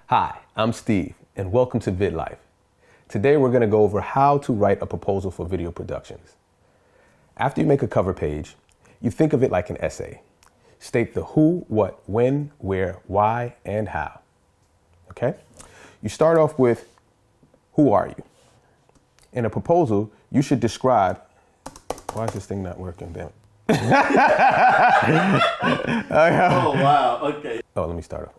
Hi, I'm Steve, and welcome to VidLife. Today we're going to go over how to write a proposal for video productions. After you make a cover page, you think of it like an essay. State the who, what, when, where, why, and how. Okay? You start off with, who are you? In a proposal, you should describe, why is this thing not working? Damn it. Oh, wow. Okay. Oh, let me start off.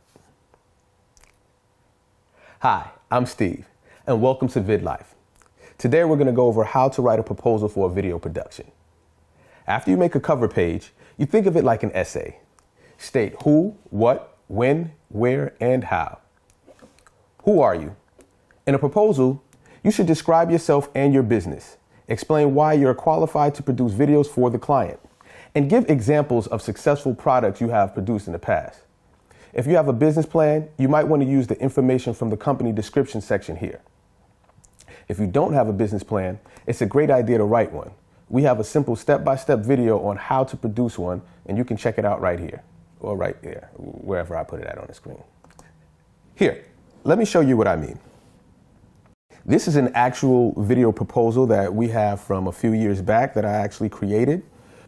Hi, I'm Steve, and welcome to VidLife. Today we're going to go over how to write a proposal for a video production. After you make a cover page, you think of it like an essay. State who, what, when, where, and how. Who are you? In a proposal, you should describe yourself and your business. Explain why you're qualified to produce videos for the client, and give examples of successful products you have produced in the past. If you have a business plan, you might want to use the information from the company description section here. If you don't have a business plan, it's a great idea to write one. We have a simple step-by-step video on how to produce one, and you can check it out right here, or right there, wherever I put it at on the screen. Here, let me show you what I mean. This is an actual video proposal that we have from a few years back that I actually created.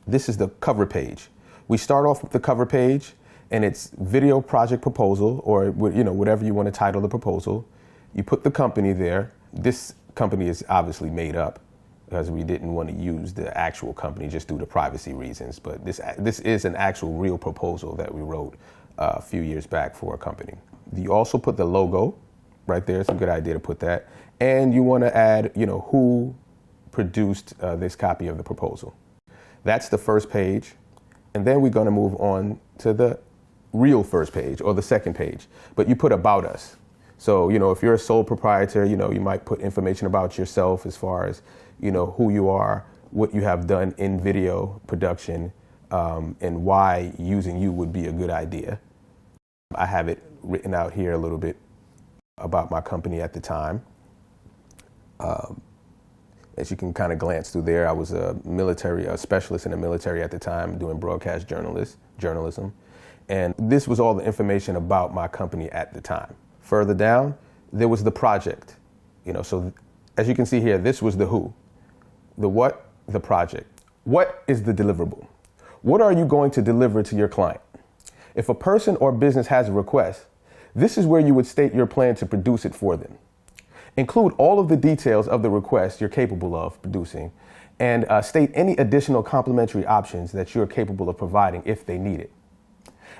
This is the cover page. We start off with the cover page, and it's video project proposal, or whatever you want to title the proposal. You put the company there. This company is obviously made up because we didn't want to use the actual company just due to privacy reasons. But this is an actual real proposal that we wrote a few years back for a company. You also put the logo right there. It's a good idea to put that. And you want to add, who produced this copy of the proposal. That's the first page. And then we're going to move on to the real first page or the second page, but you put about us. So, if you're a sole proprietor, you might put information about yourself as far as, who you are, what you have done in video production, and why using you would be a good idea. I have it written out here a little bit about my company at the time. As you can kind of glance through there, I was a specialist in the military at the time doing broadcast journalism. And this was all the information about my company at the time. Further down, there was the project. So as you can see here, this was the who. The what, the project. What is the deliverable? What are you going to deliver to your client? If a person or business has a request, this is where you would state your plan to produce it for them. Include all of the details of the request you're capable of producing, and state any additional complementary options that you're capable of providing if they need it.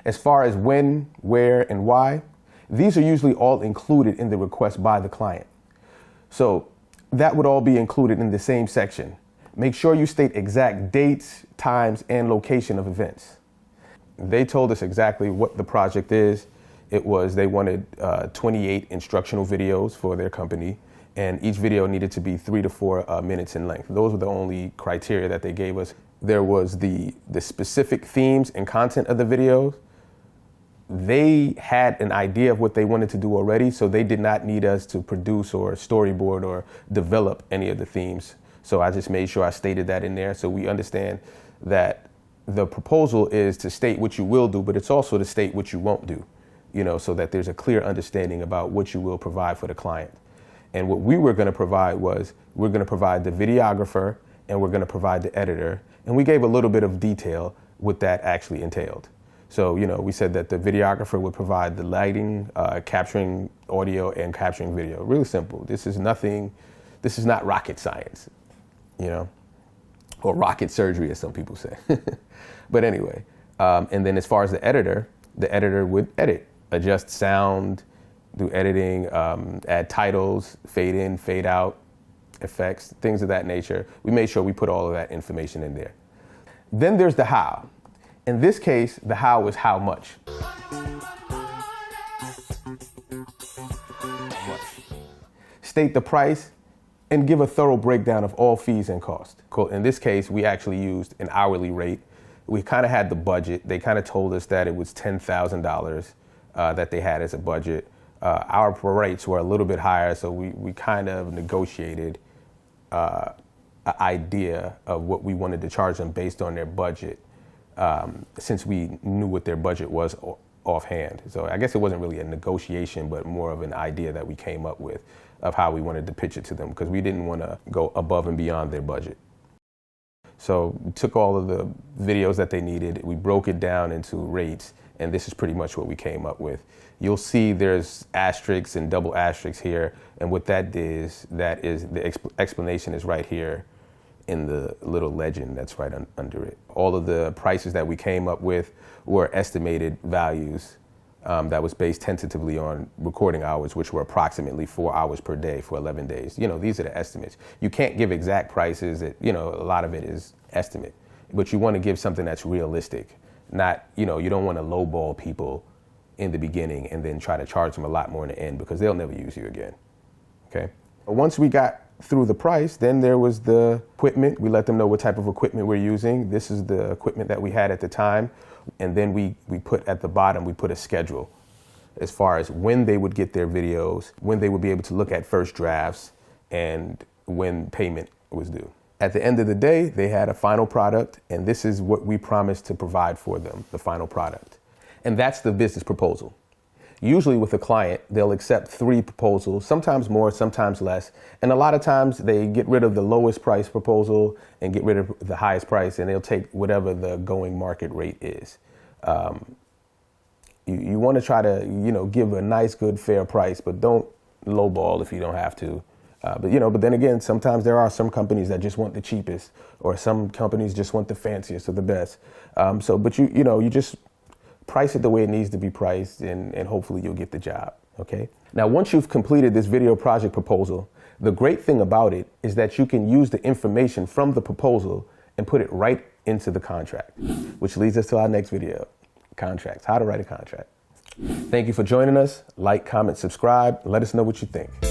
As far as when, where, and why, these are usually all included in the request by the client. So that would all be included in the same section. Make sure you state exact dates, times, and location of events. They told us exactly what the project is. They wanted 28 instructional videos for their company, and each video needed to be 3 to 4 minutes in length. Those were the only criteria that they gave us. There was the specific themes and content of the videos. They had an idea of what they wanted to do already, so they did not need us to produce or storyboard or develop any of the themes. So I just made sure I stated that in there so we understand that the proposal is to state what you will do, but it's also to state what you won't do, so that there's a clear understanding about what you will provide for the client. And what we were going to provide was, we're going to provide the videographer and we're going to provide the editor. And we gave a little bit of detail what that actually entailed. So, we said that the videographer would provide the lighting, capturing audio and capturing video. Really simple. This is not rocket science, or rocket surgery, as some people say. But anyway, and then as far as the editor would edit, adjust sound, do editing, add titles, fade in, fade out, effects, things of that nature. We made sure we put all of that information in there. Then there's the how. In this case, the how is how much. State the price and give a thorough breakdown of all fees and costs. In this case, we actually used an hourly rate. We kind of had the budget. They kind of told us that it was $10,000 that they had as a budget. Our rates were a little bit higher, so we kind of negotiated an idea of what we wanted to charge them based on their budget. Since we knew what their budget was offhand. So I guess it wasn't really a negotiation, but more of an idea that we came up with of how we wanted to pitch it to them, because we didn't want to go above and beyond their budget. So we took all of the videos that they needed, we broke it down into rates, and this is pretty much what we came up with. You'll see there's asterisks and double asterisks here, and what that is the explanation is right here in the little legend that's right under it. All of the prices that we came up with were estimated values that was based tentatively on recording hours, which were approximately 4 hours per day for 11 days. You know, these are the estimates. You can't give exact prices. You know, a lot of it is estimate, but you want to give something that's realistic. Not, you know, you don't want to lowball people in the beginning and then try to charge them a lot more in the end, because they'll never use you again. Okay. Once we got through the price, then there was the equipment. We let them know what type of equipment we're using. This is the equipment that we had at the time. And then we put at the bottom, we put a schedule as far as when they would get their videos, when they would be able to look at first drafts, and when payment was due. At the end of the day, they had a final product, and this is what we promised to provide for them, the final product. And that's the business proposal. Usually with a client, they'll accept 3 proposals, sometimes more, sometimes less. And a lot of times they get rid of the lowest price proposal and get rid of the highest price, and they'll take whatever the going market rate is. You want to try to, you know, give a nice, good, fair price, but don't lowball if you don't have to. But then again, sometimes there are some companies that just want the cheapest, or some companies just want the fanciest or the best. But you just price it the way it needs to be priced, and hopefully you'll get the job, okay? Now, once you've completed this video project proposal, the great thing about it is that you can use the information from the proposal and put it right into the contract, which leads us to our next video, contracts, how to write a contract. Thank you for joining us. Like, comment, subscribe. Let us know what you think.